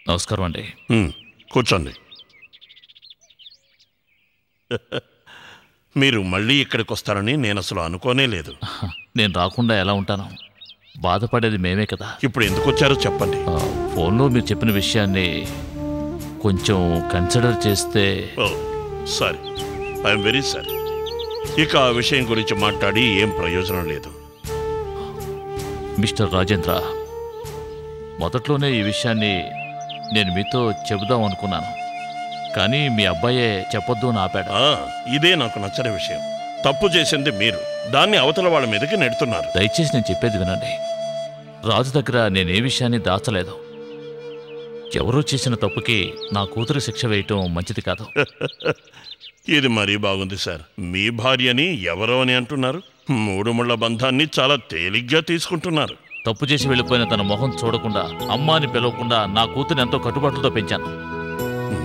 నమస్కారం అండి. కూర్చోండి. మీరు మళ్ళీ ఇక్కడికి వస్తారని నేను అసలు అనుకోనే లేదు. నేను రాకుండా ఎలా ఉంటాను? బాధపడేది మేమే కదా. ఇప్పుడు ఎందుకు వచ్చారో చెప్పండి. ఫోన్లో మీరు చెప్పిన విషయాన్ని కొంచెం కన్సిడర్ చేస్తే. Sorry, I'm very sorry. ఇక ఆ విషయం గురించి మాట్లాడి ఏం ప్రయోజనం లేదు. మిస్టర్ రాజేంద్ర, మొదట్లోనే ఈ విషయాన్ని నేను మీతో చెబుదాం అనుకున్నాను, కానీ మీ అబ్బాయే చెప్పొద్దు అని ఆపాడు. ఇదే నాకు నచ్చని విషయం. తప్పు చేసింది మీరు, దాన్ని అవతల వాళ్ళ మీదకి నెడుతున్నారు. దయచేసి నేను చెప్పేది వినండి. రాజు దగ్గర నేనే విషయాన్ని దాచలేదు. ఎవరో చేసిన తప్పుకి నా కూతురు శిక్ష వేయటం మంచిది కాదు. ఇది మరీ బాగుంది సార్. మీ భార్యని ఎవరో అని అంటున్నారు. 3 ముళ్ళ బంధాన్ని చాలా తేలిగ్గా తీసుకుంటున్నారు. తప్పు చేసి వెళ్ళిపోయిన తన మొహం చూడకుండా, అమ్మాని పిలవకుండా నా కూతురు ఎంతో కట్టుబాట్లతో పెంచాను.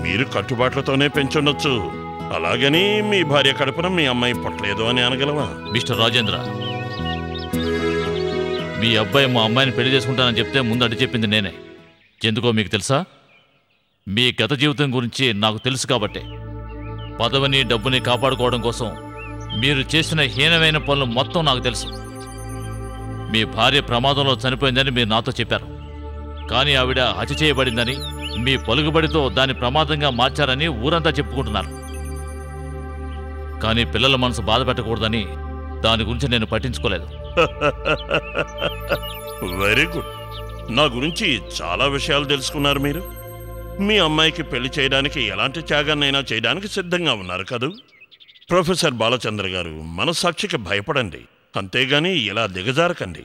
మీరు కట్టుబాట్లతోనే పెంచుండొచ్చు, అలాగని మీ భార్య కడుపున మీ అమ్మాయి పుట్టలేదు అని అనగలవా? మిస్టర్ రాజేంద్ర, మీ అబ్బాయి మా అమ్మాయిని పెళ్లి చేసుకుంటానని చెప్తే ముందు అడ్డు చెప్పింది నేనే. ఎందుకో మీకు తెలుసా? మీ గత జీవితం గురించి నాకు తెలుసు కాబట్టి. పదవిని డబ్బుని కాపాడుకోవడం కోసం మీరు చేసిన హీనమైన పనులు మొత్తం నాకు తెలుసు. మీ భార్య ప్రమాదంలో చనిపోయిందని మీరు నాతో చెప్పారు, కానీ ఆవిడ హత్య చేయబడిందని, మీ పలుకుబడితో దాన్ని ప్రమాదంగా మార్చారని ఊరంతా చెప్పుకుంటున్నారు. కానీ పిల్లల మనసు బాధ పెట్టకూడదని దాని గురించి నేను పట్టించుకోలేదు. Very good. నా గురించి చాలా విషయాలు తెలుసుకున్నారు మీరు. మీ అమ్మాయికి పెళ్లి చేయడానికి ఎలాంటి త్యాగాన్నైనా చేయడానికి సిద్ధంగా ఉన్నారు కదూ? ప్రొఫెసర్ బాలచంద్ర గారు, మనస్సాక్షికి భయపడండి, అంతేగాని ఇలా దిగజారకండి.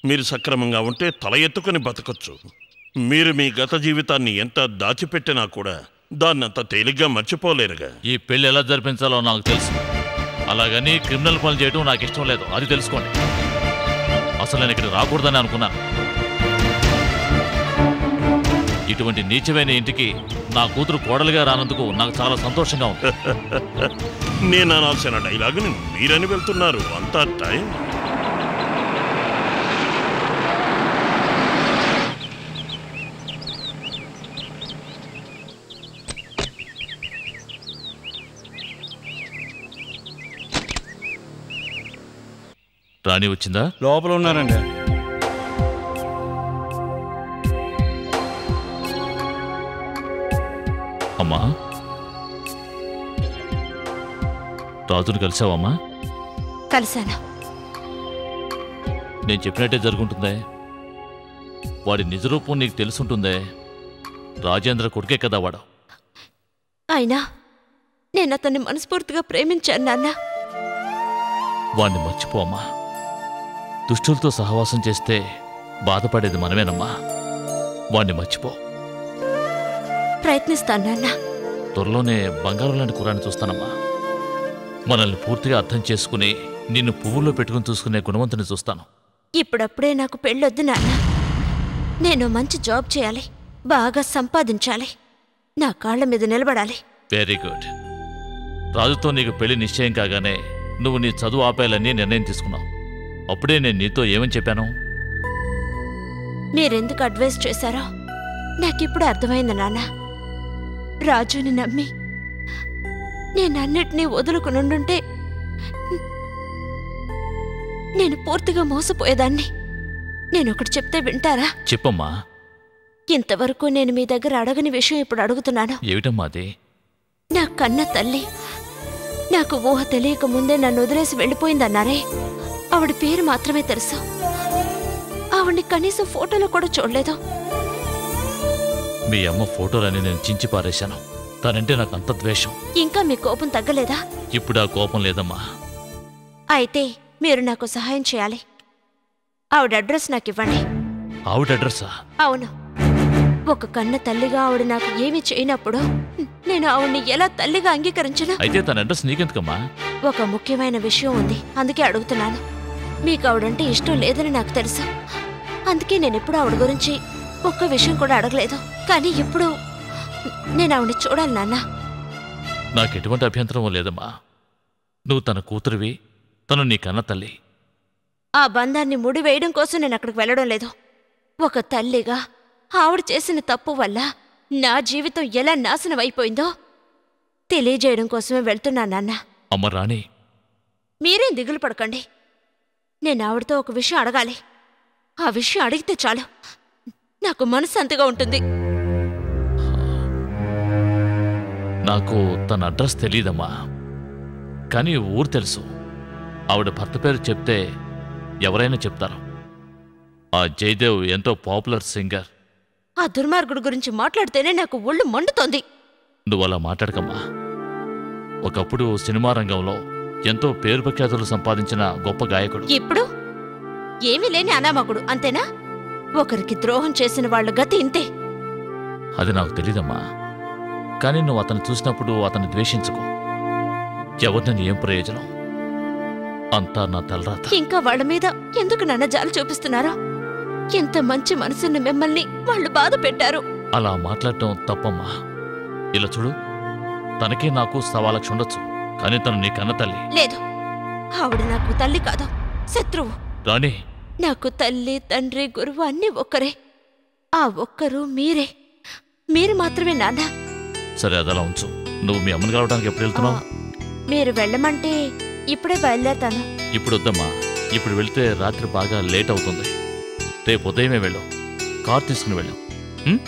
మీరు సక్రమంగా ఉంటే తల ఎత్తుకుని బతకొచ్చు. మీరు మీ గత జీవితాన్ని ఎంత దాచిపెట్టినా కూడా దాన్నంత తేలిగ్గా మర్చిపోలేరుగా. ఈ పెళ్లి ఎలా జరిపించాలో నాకు తెలుసు, అలాగని క్రిమినల్ పనులు చేయడం నాకు ఇష్టం లేదు, అది తెలుసుకోండి. అసలు నేను ఇక్కడ రాకూడదని అనుకున్నాను. ఇటువంటి నీచమైన ఇంటికి నా కూతురు కోడలుగా రానందుకు నాకు చాలా సంతోషంగా ఉంది. నేను అనాల్సిన డైలాగుని మీరని వెళ్తున్నారు. అంతా టైం. రాణి వచ్చిందా? లోపల ఉన్నారండి. అమ్మా, రాజును కలిసావమ్మా? కలిశాను. నేను చెప్పినట్టే జరుగుంటుందే. వాడి నిజరూపం నీకు తెలుసుంటుందే. రాజేంద్ర కొడుకే కదా వాడు. అయినా నేను అతన్ని మనస్ఫూర్తిగా ప్రేమించాను నాన్న. వాణ్ణి మర్చిపోమ్మా. దుష్టులతో సహవాసం చేస్తే బాధపడేది మనమేనమ్మా. వాణ్ణి మర్చిపో. ప్రయత్నిస్తాను నాన్న. త్వరలోనే బంగారం లాంటి కుర్రాన్ని చూస్తానమ్మా. మనల్ని పూర్తిగా అర్థం చేసుకుని నిన్ను పువ్వుల్లో పెట్టుకుని చూసుకునే గుణవంతుని చూస్తాను. ఇప్పుడప్పుడే నాకు పెళ్ళొద్దు నాన్న. నేను మంచి జాబ్ చేయాలి, బాగా సంపాదించాలి, నా కాళ్ల మీద నిలబడాలి. Very good. రాజుతో నీకు పెళ్లి నిశ్చయం కాగానే నువ్వు నీ చదువు ఆపేయాలని నిర్ణయం తీసుకున్నావు. అప్పుడే నేను నీతో ఏమని చెప్పాను? మీరెందుకు అడ్వైస్ చేశారో నాకిప్పుడు అర్థమైంది నాన్న. రాజుని నమ్మి నేనన్నిటినీ వదులుకునుండుంటే నేను పూర్తిగా మోసపోయేదాన్ని. నేనొకటి చెప్తే వింటారా? చెప్పమ్మా. ఇంతవరకు నేను మీ దగ్గర అడగని విషయం ఇప్పుడు అడుగుతున్నాను. ఏమిటమ్మా అది? నా కన్న తల్లి నాకు ఊహ తెలియక ముందే నన్ను వదిలేసి వెళ్ళిపోయిందన్నారే, ఆవిడ పేరు మాత్రమే తెలుసు. ఆవిడ్ని కనీసం ఫోటోలో కూడా చూడలేదు. మీ అమ్మ ఫోటోలని నేను చించి పారేశాను. తనంటే నాకు అంత ద్వేషం. ఇంకా మీ కోపం తగ్గలేదా? ఇప్పుడు ఆ కోపం లేదమ్మా. అయితే మీరు నాకు సహాయం చేయాలి. ఆవిడ అడ్రస్ నాకు ఇవ్వండి. ఆవిడ అడ్రస్సా? అవును. ఒక కన్న తల్లిగా ఆవిడ నాకు ఏమీ చేయనప్పుడు నేను ఆవిడ్ని ఎలా తల్లిగా అంగీకరించను? అయితే తన అడ్రస్ నీకెందుకమ్మా? ఒక ముఖ్యమైన విషయం ఉంది, అందుకే అడుగుతున్నాను. మీకు ఆవిడంటే ఇష్టం లేదని నాకు తెలుసు, అందుకే నేనెప్పుడు ఆవిడ గురించి ఒక్క విషయం కూడా అడగలేదు. కానీ ఇప్పుడు నేను ఆవిడ్ని చూడాలి నాన్న. నాకెటువంటి అభ్యంతరం లేదమ్మా. నువ్వు తన కూతురివి, తను నీ కన్న తల్లి. ఆ బంధాన్ని ముడివేయడం కోసం నేను అక్కడికి వెళ్ళడం లేదు. ఒక తల్లిగా ఆవిడ చేసిన తప్పు వల్ల నా జీవితం ఎలా నాశనం అయిపోయిందో తెలియజేయడం కోసమే వెళ్తున్నా నాన్న. అమ్మ రాణి, మీరేం దిగులు పడకండి. నేను ఆవిడతో ఒక విషయం అడగాలి. ఆ విషయం అడిగితే చాలు నాకు మనశ్శాంతిగా ఉంటుంది. నాకు తన అడ్రస్ తెలీదమ్మా, కానీ ఊరు తెలుసు. ఆవిడ భర్త పేరు చెప్తే ఎవరైనా చెప్తారు. ఆ జయదేవ్ ఎంతో పాపులర్ సింగర్. ఆ దుర్మార్గుడి గురించి మాట్లాడితేనే నాకు ఒళ్ళు మండుతోంది. నువ్వు అలా మాట్లాడకమ్మా. ఒకప్పుడు సినిమా రంగంలో ఎంతో పేరు ప్రఖ్యాతులు సంపాదించిన గొప్ప గాయకుడు. ఇప్పుడు ఏమీ లేని అనామకుడు, అంతేనా? ఒకరికి ద్రోహం చేసిన వాళ్ళ గతి ఇంతే. అది నాకు తెలీదమ్మా, కానీ నువ్వు అతను చూసినప్పుడు అతన్ని ద్వేషించుకో. ఎవరిని ఏం ప్రయోజనం? అంతా నా తలరాత. ఇంకా వాళ్ళ మీద ఎందుకు నన్న జాలి చూపిస్తున్నారో? ఎంత మంచి మనసున్న మిమ్మల్ని వాళ్ళు బాధ పెట్టారు. అలా మాట్లాడటం తప్పమ్మా. ఇలా చూడు, తనకే నాకు 1,00,000 ఉండొచ్చు, కానీ తను నీ కన్న తల్లి. లేదు, ఆవిడ నాకు తల్లి కాదు, శత్రువు. రాణి, నాకు తల్లి, తండ్రి, గురువు అన్నీ ఒక్కరే. ఆ ఒక్కరు మీరే. మీరు మాత్రమే నాన్న. సరే, అదలా ఉంచు. నువ్వు మీ అమ్మని కలవడానికి ఎప్పుడు వెళ్తున్నావు? మీరు వెళ్ళమంటే ఇప్పుడే బయలుదేరతాను. ఇప్పుడు వద్దమ్మా. ఇప్పుడు వెళ్తే రాత్రి బాగా లేట్ అవుతుంది. రేపు ఉదయమే వెళ్ళు. కార్ తీసుకుని వెళ్ళు. ఉమ్.